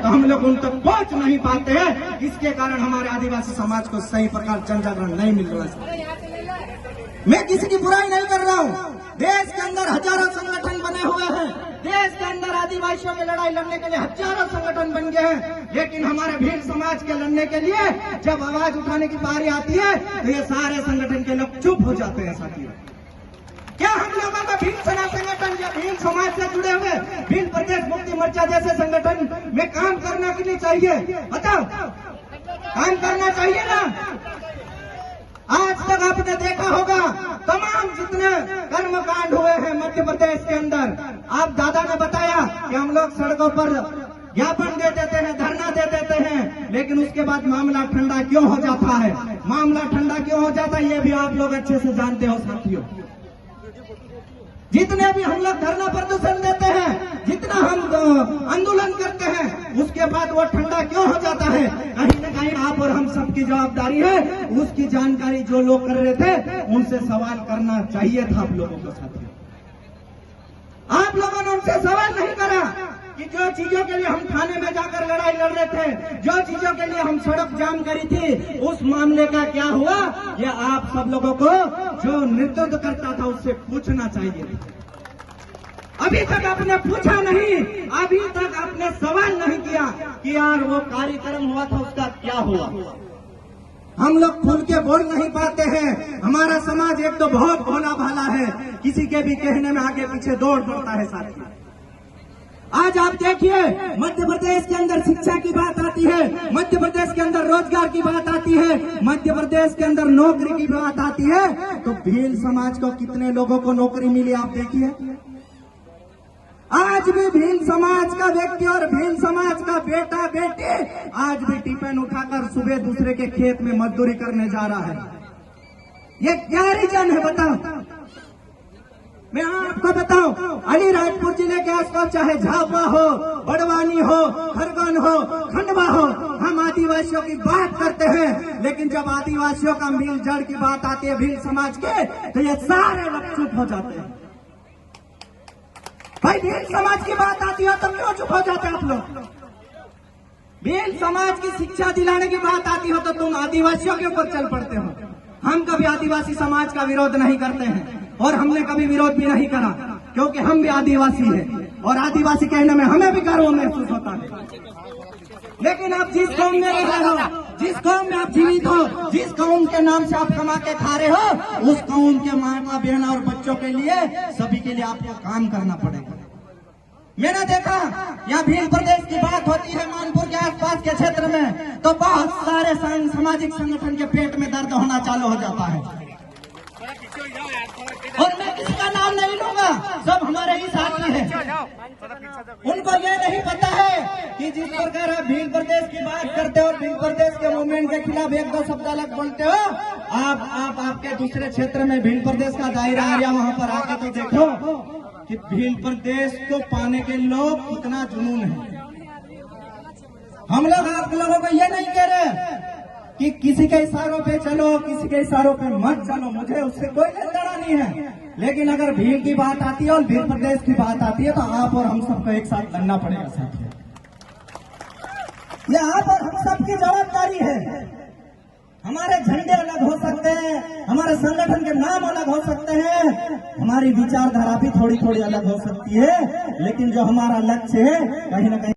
तो हम लोग उन तक पहुंच नहीं पाते हैं। इसके कारण हमारे आदिवासी समाज को सही प्रकार जन जागरण नहीं मिल रहा है। मैं किसी की बुराई नहीं कर रहा हूँ। देश के अंदर हजारों संगठन बने हुए हैं। देश के अंदर आदिवासियों की लड़ाई लड़ने के लिए हजारों संगठन बन गए हैं, लेकिन हमारे भील समाज के लड़ने के लिए जब आवाज उठाने की बारी आती है तो ये सारे संगठन के लोग चुप हो जाते हैं। साथियों, क्या हम लोगों का भील सेना संगठन या भील समाज से जुड़े हुए भील प्रदेश मुक्ति मोर्चा जैसे संगठन में काम करना क्यों नहीं चाहिए? बताओ, काम करना चाहिए ना? आज तक आपने देखा होगा तमाम जितने कर्मकांड हुए हैं मध्य प्रदेश के अंदर, आप दादा ने बताया कि हम लोग सड़कों पर ज्ञापन दे देते हैं, धरना दे देते हैं, लेकिन उसके बाद मामला ठंडा क्यों हो जाता है? मामला ठंडा क्यों हो जाता है ये भी आप लोग अच्छे से जानते हो। साथियों, जितने भी हम लोग धरना प्रदर्शन देते हैं, जितना हम आंदोलन करते हैं, उसके बाद वो ठंडा क्यों हो जाता है? कहीं न कहीं आप और हम सबकी जवाबदारी है। उसकी जानकारी जो लोग कर रहे थे उनसे सवाल करना चाहिए था आप लोगों को। साथियों, आप लोगों ने उनसे सवाल नहीं करा कि जो चीजों के लिए हम थाने में जाकर लड़ाई लड़ रहे थे, जो चीजों के लिए हम सड़क जाम करी थी, उस मामले का क्या हुआ? ये आप सब लोगों को जो नेतृत्व करता था उससे पूछना चाहिए। अभी तक आपने पूछा नहीं, अभी तक आपने सवाल नहीं किया कि यार वो कार्यक्रम हुआ था उसका क्या हुआ। हम लोग खुल के बोल नहीं पाते हैं। हमारा समाज एक तो बहुत भोला भाला है, किसी के भी कहने में आगे पीछे दौड़ पड़ता है। साथियों, आज आप देखिए मध्य प्रदेश के अंदर शिक्षा की बात आती है, मध्य प्रदेश के अंदर रोजगार की बात आती है, मध्य प्रदेश के अंदर नौकरी की बात आती है, तो भील समाज को कितने लोगों को नौकरी मिली आप देखिए। आज भी भील समाज का व्यक्ति और भील समाज का बेटा बेटी आज भी टिफिन उठाकर सुबह दूसरे के खेत में मजदूरी करने जा रहा है। ये क्या रीजन है बताओ? मैं आपको बताऊं, अलीराजपुर जिले के आसपास चाहे झाबुआ हो, बड़वानी हो, खरगोन हो, खंडवा हो, हम आदिवासियों की बात करते हैं, लेकिन जब आदिवासियों का मिल जड़ की बात आती है भील समाज के, तो ये सारे लोग चुप हो जाते हैं। भाई, भील समाज की बात आती है तो क्यों चुप हो जाते हैं आप लोग? भील समाज की शिक्षा दिलाने की बात आती हो तो तुम आदिवासियों के ऊपर चल पड़ते हो। हम कभी आदिवासी समाज का विरोध नहीं करते हैं और हमने कभी विरोध भी नहीं करा, क्योंकि हम भी आदिवासी हैं और आदिवासी कहने में हमें भी गर्व महसूस होता है। लेकिन आप जिस कौम में रह रहे हो, जिस कौम में आप जीवित हो, जिस कौम के नाम से आप कमा के खा रहे हो, उस कौम के माता बहन और बच्चों के लिए, सभी के लिए आपको काम करना पड़ेगा। मैंने देखा यहाँ भील प्रदेश की बात होती है मानपुर के आसपास के क्षेत्र में, तो बहुत सारे सामाजिक संगठन के पेट में दर्द होना चालू हो जाता है। और मैं किसी का नाम नहीं लूंगा, सब हमारे ही साथी हैं। उनको ये नहीं पता है कि जिस प्रकार आप भील प्रदेश की बात करते हो और भील प्रदेश के मूवमेंट के खिलाफ एक दो शब्द अलग बोलते हो, आप आपके दूसरे क्षेत्र में भील प्रदेश का दायरा आ गया, वहां पर आके तो देखो कि भील प्रदेश को पाने के लोग कितना जुनून है। हम लोग आप लोगों को ये नहीं कह रहे कि किसी के इशारों पे चलो, किसी के इशारों पे मत चलो, मुझे उससे कोई लेना नहीं है, लेकिन अगर भील की बात आती है और भील प्रदेश की बात आती है तो आप और हम सबको एक साथ लड़ना पड़ेगा। साथियों, ये आप और हम सबकी जवाबदारी है। हमारे झंडे अलग हो सकते हैं, हमारे संगठन के नाम अलग हो सकते हैं, हमारी विचारधारा भी थोड़ी थोड़ी अलग हो सकती है, लेकिन जो हमारा लक्ष्य है कहीं न कहीं